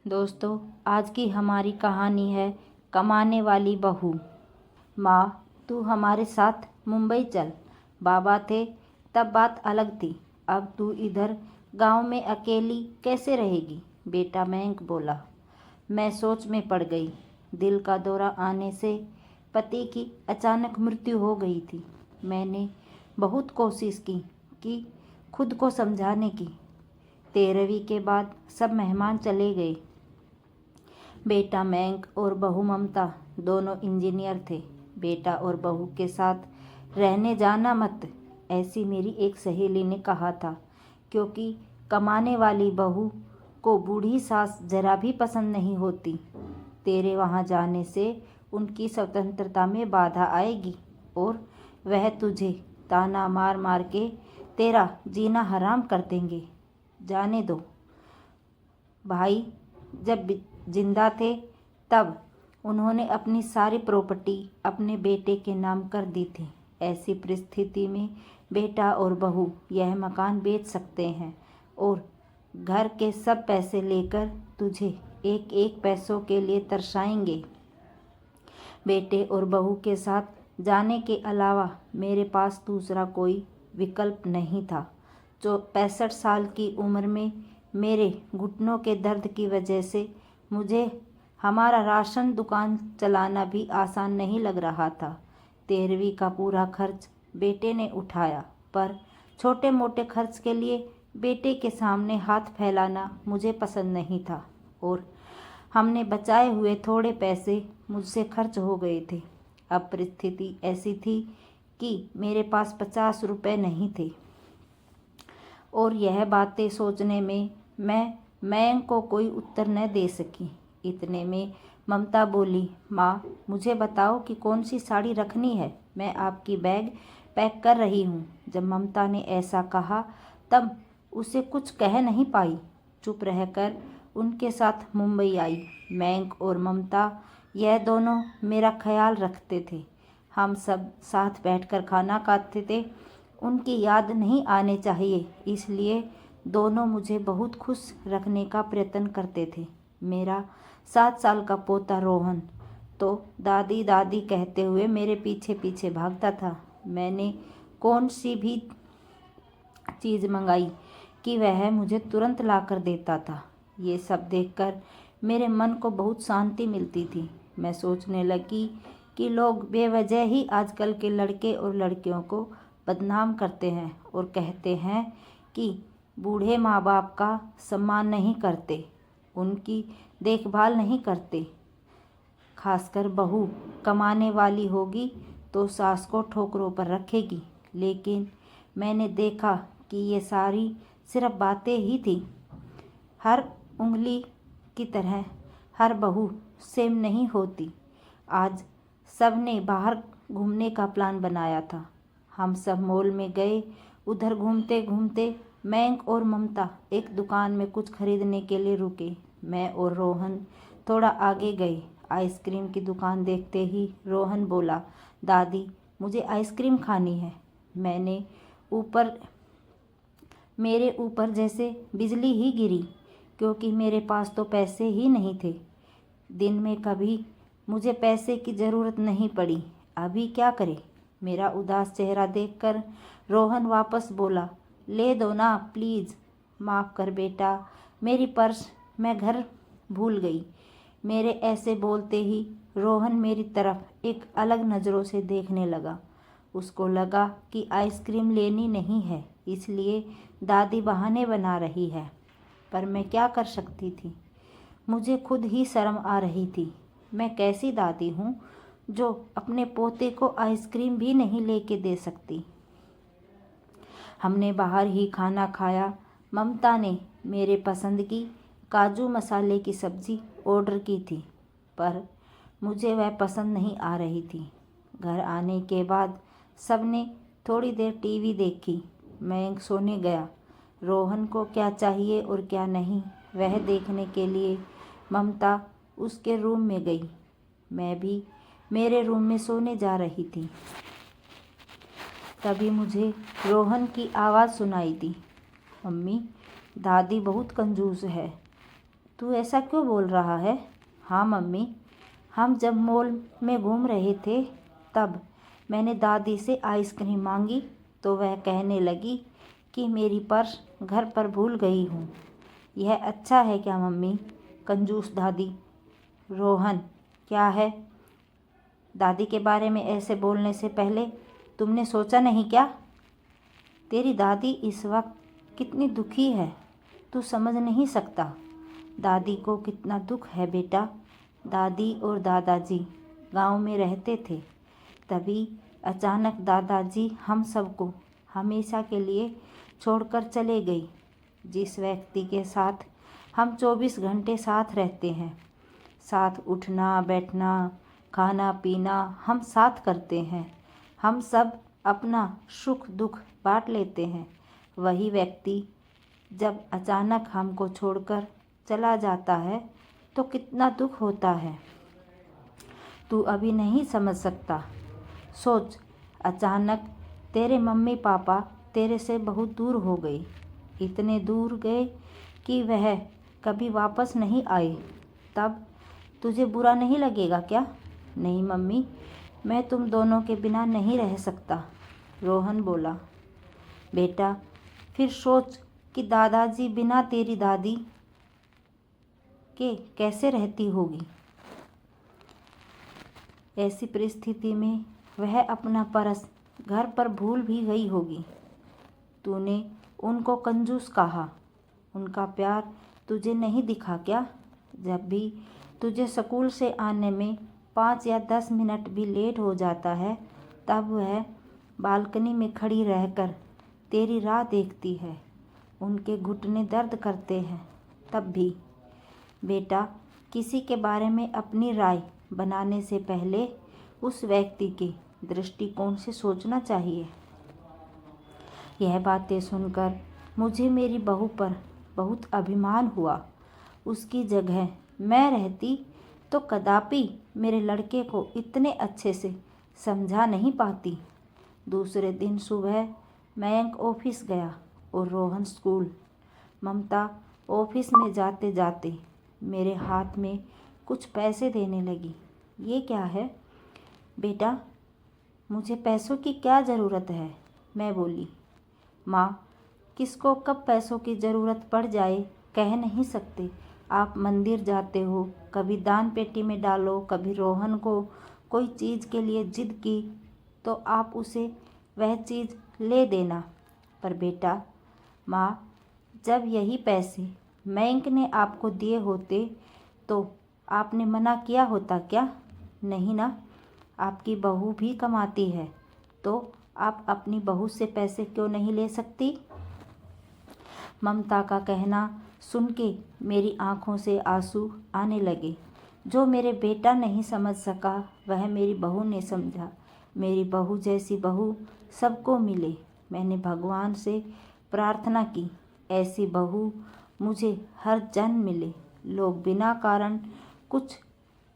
दोस्तों, आज की हमारी कहानी है कमाने वाली बहू। माँ, तू हमारे साथ मुंबई चल। बाबा थे तब बात अलग थी, अब तू इधर गांव में अकेली कैसे रहेगी? बेटा मयंक बोला। मैं सोच में पड़ गई। दिल का दौरा आने से पति की अचानक मृत्यु हो गई थी। मैंने बहुत कोशिश की कि खुद को समझाने की। 13वीं के बाद सब मेहमान चले गए। बेटा मयंक और बहू ममता दोनों इंजीनियर थे। बेटा और बहू के साथ रहने जाना मत, ऐसी मेरी एक सहेली ने कहा था, क्योंकि कमाने वाली बहू को बूढ़ी सास जरा भी पसंद नहीं होती। तेरे वहाँ जाने से उनकी स्वतंत्रता में बाधा आएगी और वह तुझे ताना मार मार के तेरा जीना हराम कर देंगे। जाने दो। भाई जब जिंदा थे तब उन्होंने अपनी सारी प्रॉपर्टी अपने बेटे के नाम कर दी थी। ऐसी परिस्थिति में बेटा और बहू यह मकान बेच सकते हैं और घर के सब पैसे लेकर तुझे एक एक पैसों के लिए तरसाएंगे। बेटे और बहू के साथ जाने के अलावा मेरे पास दूसरा कोई विकल्प नहीं था। जो 65 साल की उम्र में मेरे घुटनों के दर्द की वजह से मुझे हमारा राशन दुकान चलाना भी आसान नहीं लग रहा था। 13वीं का पूरा खर्च बेटे ने उठाया, पर छोटे मोटे खर्च के लिए बेटे के सामने हाथ फैलाना मुझे पसंद नहीं था और हमने बचाए हुए थोड़े पैसे मुझसे खर्च हो गए थे। अब परिस्थिति ऐसी थी कि मेरे पास 50 रुपये नहीं थे और यह बातें सोचने में मैं मयंक को कोई उत्तर न दे सकी। इतने में ममता बोली, माँ मुझे बताओ कि कौन सी साड़ी रखनी है, मैं आपकी बैग पैक कर रही हूँ। जब ममता ने ऐसा कहा तब उसे कुछ कह नहीं पाई, चुप रहकर उनके साथ मुंबई आई। मयंक और ममता यह दोनों मेरा ख्याल रखते थे। हम सब साथ बैठकर खाना खाते थे। उनकी याद नहीं आने चाहिए, इसलिए दोनों मुझे बहुत खुश रखने का प्रयत्न करते थे। मेरा 7 साल का पोता रोहन तो दादी दादी कहते हुए मेरे पीछे पीछे भागता था। मैंने कौन सी भी चीज़ मंगाई कि वह मुझे तुरंत ला कर देता था। ये सब देखकर मेरे मन को बहुत शांति मिलती थी। मैं सोचने लगी कि लोग बेवजह ही आजकल के लड़के और लड़कियों को बदनाम करते हैं और कहते हैं कि बूढ़े माँ बाप का सम्मान नहीं करते, उनकी देखभाल नहीं करते। खासकर बहू कमाने वाली होगी तो सास को ठोकरों पर रखेगी। लेकिन मैंने देखा कि ये सारी सिर्फ बातें ही थी। हर उंगली की तरह हर बहू सेम नहीं होती। आज सब ने बाहर घूमने का प्लान बनाया था। हम सब मॉल में गए। उधर घूमते घूमते मयंक और ममता एक दुकान में कुछ खरीदने के लिए रुके। मैं और रोहन थोड़ा आगे गए। आइसक्रीम की दुकान देखते ही रोहन बोला, दादी मुझे आइसक्रीम खानी है। मेरे ऊपर जैसे बिजली ही गिरी, क्योंकि मेरे पास तो पैसे ही नहीं थे। दिन में कभी मुझे पैसे की ज़रूरत नहीं पड़ी, अभी क्या करें? मेरा उदास चेहरा देखकर रोहन वापस बोला, ले दो ना प्लीज़। माफ़ कर बेटा, मेरी पर्स मैं घर भूल गई। मेरे ऐसे बोलते ही रोहन मेरी तरफ एक अलग नज़रों से देखने लगा। उसको लगा कि आइसक्रीम लेनी नहीं है, इसलिए दादी बहाने बना रही है। पर मैं क्या कर सकती थी? मुझे खुद ही शर्म आ रही थी। मैं कैसी दादी हूँ जो अपने पोते को आइसक्रीम भी नहीं लेके दे सकती। हमने बाहर ही खाना खाया। ममता ने मेरे पसंद की काजू मसाले की सब्ज़ी ऑर्डर की थी, पर मुझे वह पसंद नहीं आ रही थी। घर आने के बाद सबने थोड़ी देर टीवी देखी। मयंक सोने गया। रोहन को क्या चाहिए और क्या नहीं वह देखने के लिए ममता उसके रूम में गई। मैं भी मेरे रूम में सोने जा रही थी। तभी मुझे रोहन की आवाज़ सुनाई दी, मम्मी दादी बहुत कंजूस है, तू ऐसा क्यों बोल रहा है? हाँ मम्मी, हम जब मॉल में घूम रहे थे तब मैंने दादी से आइसक्रीम मांगी तो वह कहने लगी कि मेरी पर्स घर पर भूल गई हूँ। यह अच्छा है क्या मम्मी? कंजूस दादी। रोहन, क्या है? दादी के बारे में ऐसे बोलने से पहले तुमने सोचा नहीं क्या? तेरी दादी इस वक्त कितनी दुखी है, तू समझ नहीं सकता। दादी को कितना दुख है बेटा। दादी और दादाजी गांव में रहते थे, तभी अचानक दादाजी हम सबको हमेशा के लिए छोड़कर चले गई। जिस व्यक्ति के साथ हम 24 घंटे साथ रहते हैं, साथ उठना बैठना खाना पीना हम साथ करते हैं, हम सब अपना सुख दुख बांट लेते हैं, वही व्यक्ति जब अचानक हमको छोड़कर चला जाता है तो कितना दुख होता है। तू अभी नहीं समझ सकता। सोच, अचानक तेरे मम्मी पापा तेरे से बहुत दूर हो गए, इतने दूर गए कि वह कभी वापस नहीं आए। तब तुझे बुरा नहीं लगेगा क्या? नहीं मम्मी, मैं तुम दोनों के बिना नहीं रह सकता, रोहन बोला। बेटा, फिर सोच कि दादाजी बिना तेरी दादी के कैसे रहती होगी। ऐसी परिस्थिति में वह अपना पर्स घर पर भूल भी गई होगी। तूने उनको कंजूस कहा, उनका प्यार तुझे नहीं दिखा क्या? जब भी तुझे स्कूल से आने में 5 या 10 मिनट भी लेट हो जाता है, तब वह बालकनी में खड़ी रहकर तेरी राह देखती है। उनके घुटने दर्द करते हैं तब भी। बेटा, किसी के बारे में अपनी राय बनाने से पहले उस व्यक्ति के दृष्टिकोण से सोचना चाहिए। यह बातें सुनकर मुझे मेरी बहू पर बहुत अभिमान हुआ। उसकी जगह मैं रहती तो कदापि मेरे लड़के को इतने अच्छे से समझा नहीं पाती। दूसरे दिन सुबह मयंक ऑफिस गया और रोहन स्कूल। ममता ऑफिस में जाते जाते मेरे हाथ में कुछ पैसे देने लगी। ये क्या है? बेटा, मुझे पैसों की क्या ज़रूरत है? मैं बोली। माँ, किसको कब पैसों की ज़रूरत पड़ जाए कह नहीं सकते। आप मंदिर जाते हो, कभी दान पेटी में डालो, कभी रोहन को कोई चीज़ के लिए जिद की तो आप उसे वह चीज़ ले देना। पर बेटा, माँ, जब यही पैसे मयंक ने आपको दिए होते तो आपने मना किया होता क्या? नहीं ना। आपकी बहू भी कमाती है तो आप अपनी बहू से पैसे क्यों नहीं ले सकती? ममता का कहना सुन के मेरी आंखों से आंसू आने लगे। जो मेरे बेटा नहीं समझ सका वह मेरी बहू ने समझा। मेरी बहू जैसी बहू सबको मिले। मैंने भगवान से प्रार्थना की, ऐसी बहू मुझे हर जन्म मिले। लोग बिना कारण कुछ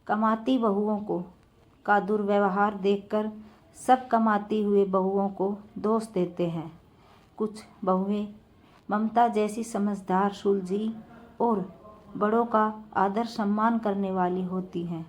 कमाती बहुओं को का दुर्व्यवहार देखकर सब कमाती हुए बहुओं को दोष देते हैं। कुछ बहुएं ममता जैसी समझदार, सुलझी और बड़ों का आदर सम्मान करने वाली होती हैं।